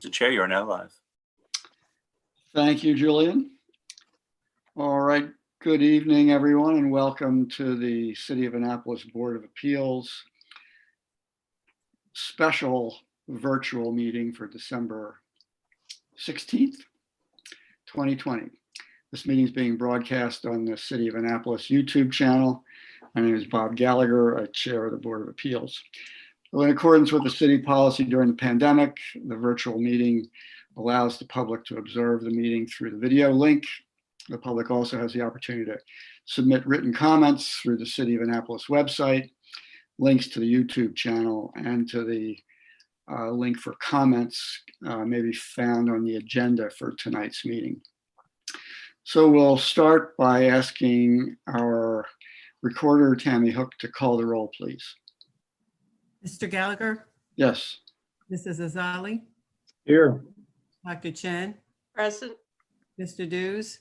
Mr. Chair, you are now live. Thank you, Julian. All right, good evening, everyone, and welcome to the City of Annapolis Board of Appeals special virtual meeting for December 16th, 2020. This meeting is being broadcast on the City of Annapolis YouTube channel. My name is Bob Gallagher, I chair of the Board of Appeals. In accordance with the city policy during the pandemic, the virtual meeting allows the public to observe the meeting through the video link. The public also has the opportunity to submit written comments through the City of Annapolis website. Links to the YouTube channel and to the link for comments may be found on the agenda for tonight's meeting. So we'll start by asking our recorder, Tammy Hook, to call the roll, please. Mr. Gallagher, Yes. Mrs. Azali, Here. Dr. Chen, Present. Mr. Dews,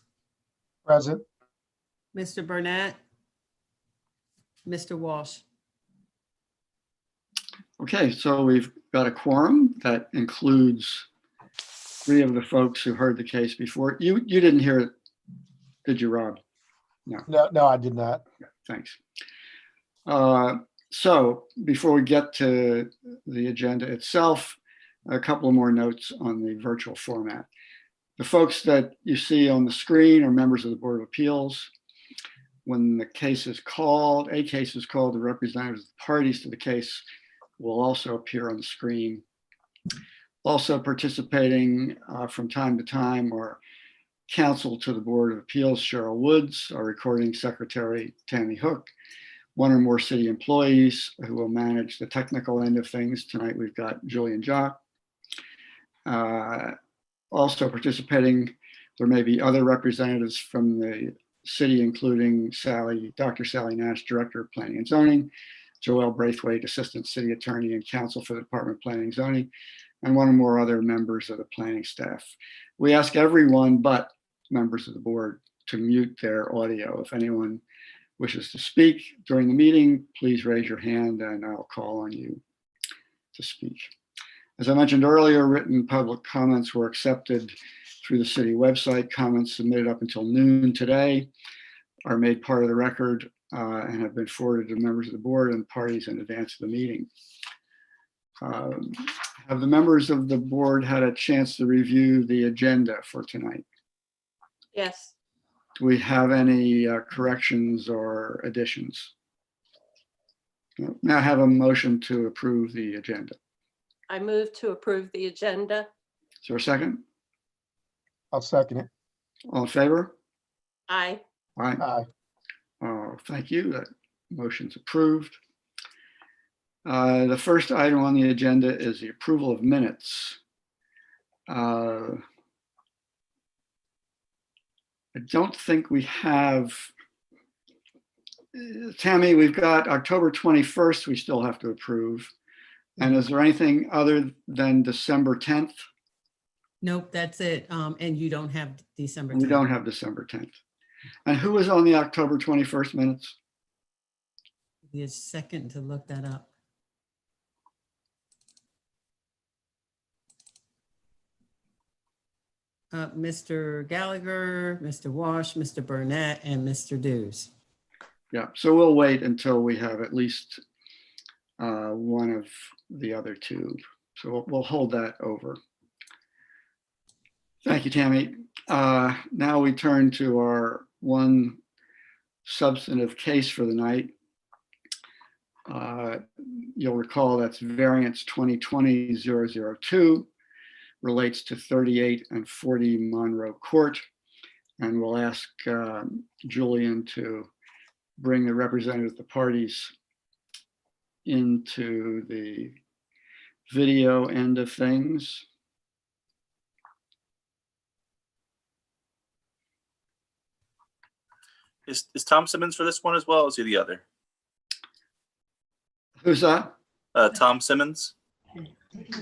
Present. Mr. Burnett, Mr. Walsh. Okay, so we've got a quorum that includes 3 of the folks who heard the case before. You didn't hear it, did you, Rob? No, I did not. Thanks. So before we get to the agenda itself, a couple of more notes on the virtual format. The folks that you see on the screen are members of the Board of Appeals. When the case is called, the representatives of the parties to the case will also appear on the screen. Also participating from time to time are counsel to the Board of Appeals, Cheryl Woods, our recording secretary, Tammy Hook, 1 or more city employees who will manage the technical end of things. Tonight we've got Julian Jock. Also participating, there may be other representatives from the city, including Dr. Sally Nash, Director of Planning and Zoning, Joelle Braithwaite, Assistant City Attorney and Counsel for the Department of Planning and Zoning, and 1 or more other members of the planning staff. We ask everyone but members of the board to mute their audio. If anyone wishes to speak during the meeting, please raise your hand and I'll call on you to speak. As I mentioned earlier, written public comments were accepted through the city website. Comments submitted up until noon today are made part of the record and have been forwarded to members of the board and parties in advance of the meeting. Have the members of the board had a chance to review the agenda for tonight? Yes. Do we have any corrections or additions? Now have a motion to approve the agenda. I move to approve the agenda. Is there a second? I'll second it. All in favor? Aye. Aye. Aye. Thank you. That motion's approved. The first item on the agenda is the approval of minutes. I don't think we have, Tammy, we've got October 21st we still have to approve. And is there anything other than December 10th? Nope, that's it. And you don't have December 10th. We don't have December 10th. And who was on the October 21st minutes? Give me a second to look that up. Mr. Gallagher, Mr. Walsh, Mr. Burnett, and Mr. Dews. Yeah, so we'll wait until we have at least 1 of the other 2. So we'll hold that over. Thank you, Tammy. Now we turn to our 1 substantive case for the night. You'll recall that's variance 2020-002, relates to 38 and 40 Monroe Court. And we'll ask Julian to bring the representative of the parties into the video end of things. Is Tom Simmons for this one as well? Or is he the other? Who's that? Tom Simmons.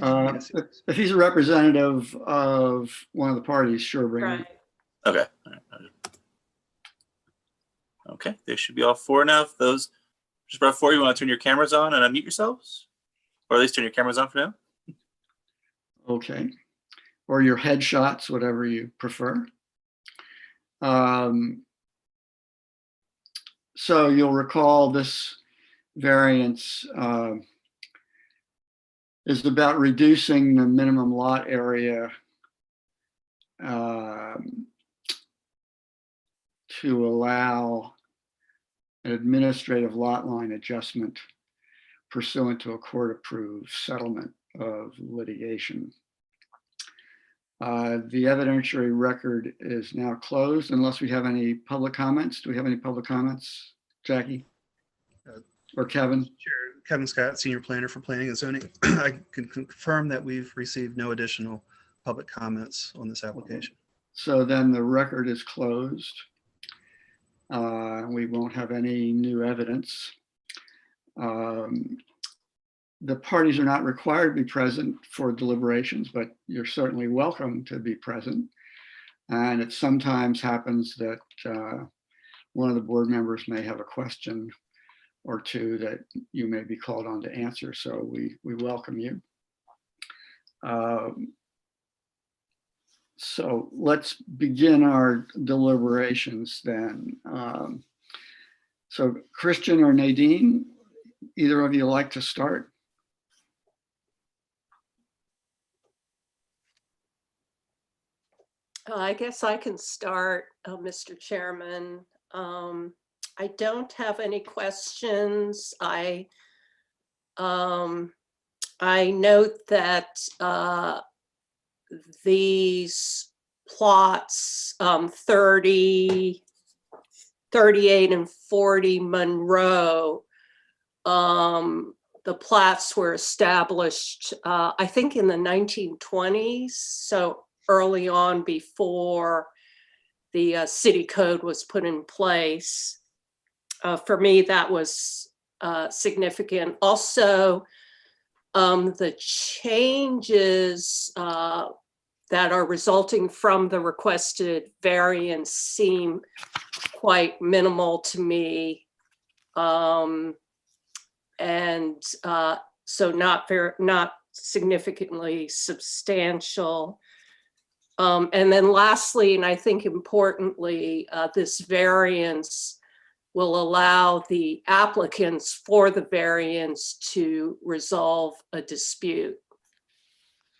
If he's a representative of one of the parties, sure, bring him. Right. Okay. All right. Okay, they should be all 4 now. If those just brought 4, you want to turn your cameras on and unmute yourselves? Or at least turn your cameras on for now? Okay. or your headshots, whatever you prefer. So you'll recall this variance is about reducing the minimum lot area to allow an administrative lot line adjustment pursuant to a court-approved settlement of litigation. The evidentiary record is now closed unless we have any public comments. Do we have any public comments, Jackie? Or Kevin? Chair Kevin Scott, Senior Planner for Planning and Zoning. I can confirm that we've received no additional public comments on this application. So then the record is closed. We won't have any new evidence. The parties are not required to be present for deliberations, but you're certainly welcome to be present. And it sometimes happens that one of the board members may have a question or two that you may be called on to answer. So we welcome you. So let's begin our deliberations then. So Christian or Nadine, either of you like to start? I guess I can start, Mr. Chairman. I don't have any questions. I note that these plots, 30, 38 and 40 Monroe, the plats were established, I think in the 1920s. So early on, before the city code was put in place. For me, that was significant. Also, the changes that are resulting from the requested variance seem quite minimal to me. And so not significantly substantial. And then lastly, and I think importantly, this variance will allow the applicants for the variance to resolve a dispute.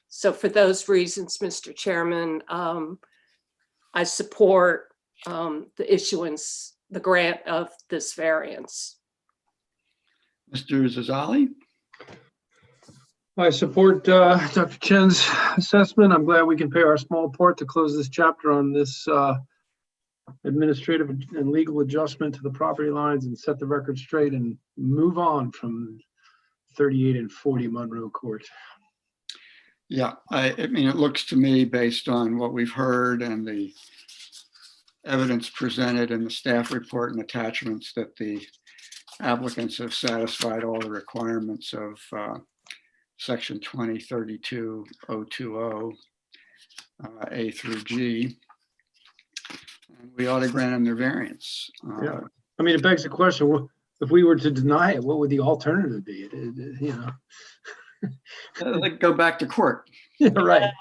So for those reasons, Mr. Chairman, I support the grant of this variance. Mr. Zazali? I support Dr. Chen's assessment. I'm glad we can pay our small part to close this chapter on this administrative and legal adjustment to the property lines and set the record straight and move on from 38 and 40 Monroe Court. Yeah, I mean, it looks to me, based on what we've heard and the evidence presented in the staff report and attachments, that the applicants have satisfied all the requirements of Section 2032-020 A through G. And we ought to grant them their variance. Yeah. I mean, it begs the question, if we were to deny it, what would the alternative be? You know, Like go back to court. yeah, right.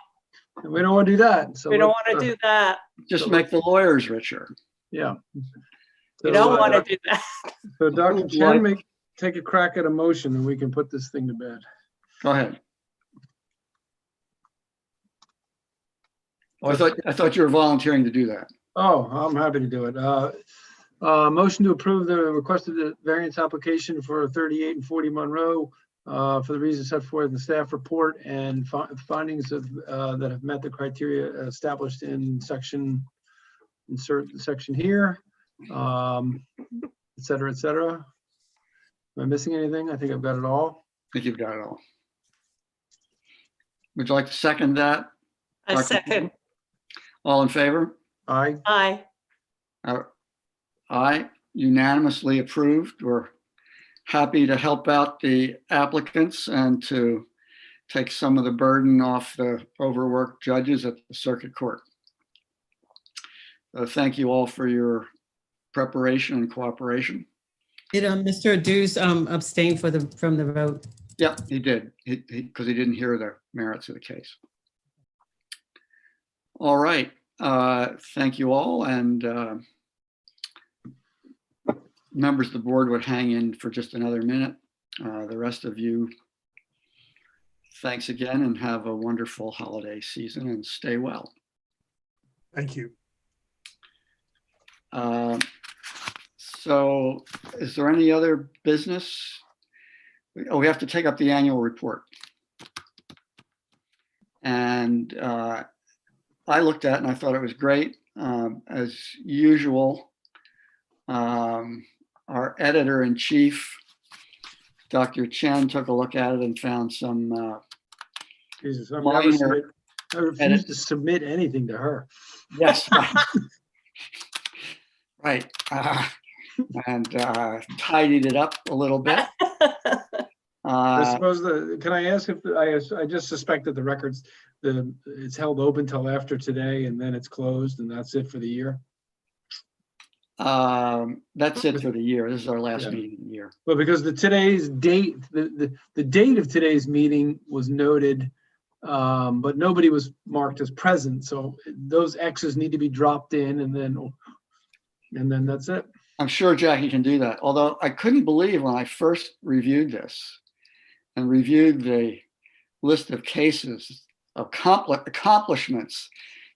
And we don't want to do that. So We don't want to do that. Just make the lawyers richer. Yeah. We don't want to do that. So Dr. Chen, take a crack at a motion and we can put this thing to bed. Go ahead. Oh, I thought you were volunteering to do that. Oh, I'm happy to do it. Motion to approve the requested variance application for 38 and 40 Monroe for the reasons set forth in the staff report and findings of that have met the criteria established in section, insert the section here, et cetera, et cetera. Am I missing anything? I think I've got it all. I think you've got it all. Would you like to second that? I second. All in favor? Aye. Aye. Aye, unanimously approved. We're happy to help out the applicants and to take some of the burden off the overworked judges at the circuit court. Thank you all for your preparation and cooperation. Did Mr. Aduz abstain from the vote? Yeah, he did, because he didn't hear the merits of the case. All right. Thank you all. And members of the board would hang in for just another minute. The rest of you, thanks again and have a wonderful holiday season and stay well. Thank you. So is there any other business? Oh, we have to take up the annual report. And I looked at it and I thought it was great. As usual, our editor-in-chief, Dr. Chen, took a look at it and found some Jesus, I minor. refuse to submit anything to her. Yes, right. Right. And tidied it up a little bit. I suppose can I ask if, I just suspect that the records, it's held open till after today and then it's closed and that's it for the year? That's it for the year. This is our last Yeah. meeting of the year. Well, because today's date, the date of today's meeting was noted, but nobody was marked as present. So those X's need to be dropped in and then that's it. I'm sure Jackie can do that. Although I couldn't believe when I first reviewed this and reviewed the list of cases of accomplishments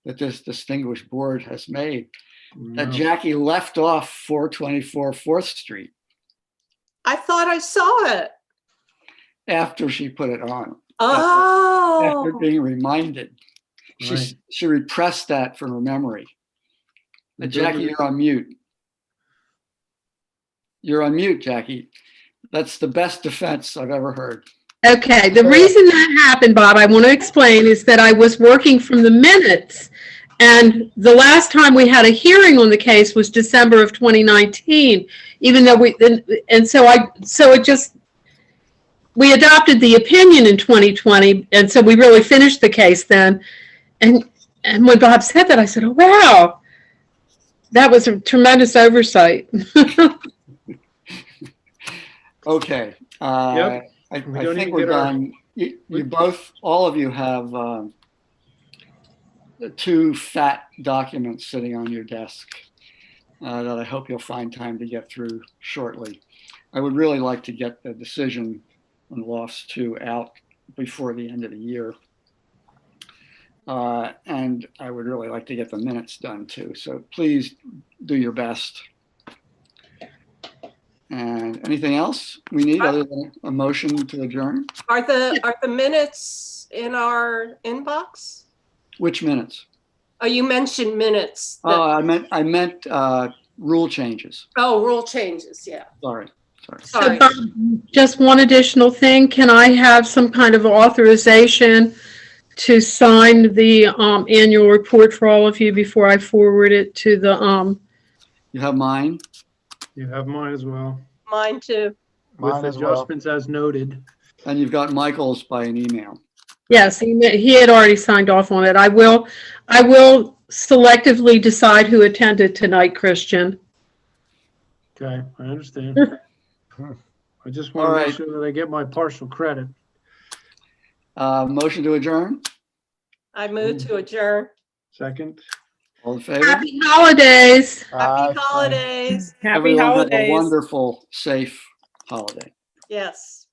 that this distinguished board has made, that No. Jackie left off 424 4th Street I thought I saw it. after she put it on. After Oh, being reminded. Right. She repressed that from her memory. Jackie, you're on mute. You're on mute, Jackie. That's the best defense I've ever heard. Okay, the reason that happened, Bob, I want to explain, is that I was working from the minutes. And the last time we had a hearing on the case was December of 2019, even though we adopted the opinion in 2020. And so we really finished the case then. And when Bob said that, I said, oh, wow, that was a tremendous oversight. Okay. Yep. I We think don't even we're get our- done. You both, all of you have the 2 fat documents sitting on your desk that I hope you'll find time to get through shortly. I would really like to get the decision on Lofts 2 out before the end of the year. And I would really like to get the minutes done too. So please do your best. And anything else we need other than a motion to adjourn? are the minutes in our inbox? Which minutes? Oh, you mentioned minutes. that- Oh, I meant rule changes. Oh, rule changes, yeah. Sorry. So, Sorry. Bob, just one additional thing. Can I have some kind of authorization to sign the annual report for all of you before I forward it to the You have mine? You have mine as well, Mine too. with Mine as well. adjustments as noted. And you've got Michael's by an email. Yes, he had already signed off on it. I will selectively decide who attended tonight, Christian. Okay, I understand. I just want All to make right. sure that I get my partial credit. Motion to adjourn? I move to adjourn. Second. All in favor? Happy holidays. Aye. Happy holidays. Happy Everyone have a holidays. wonderful, safe holiday. Yes.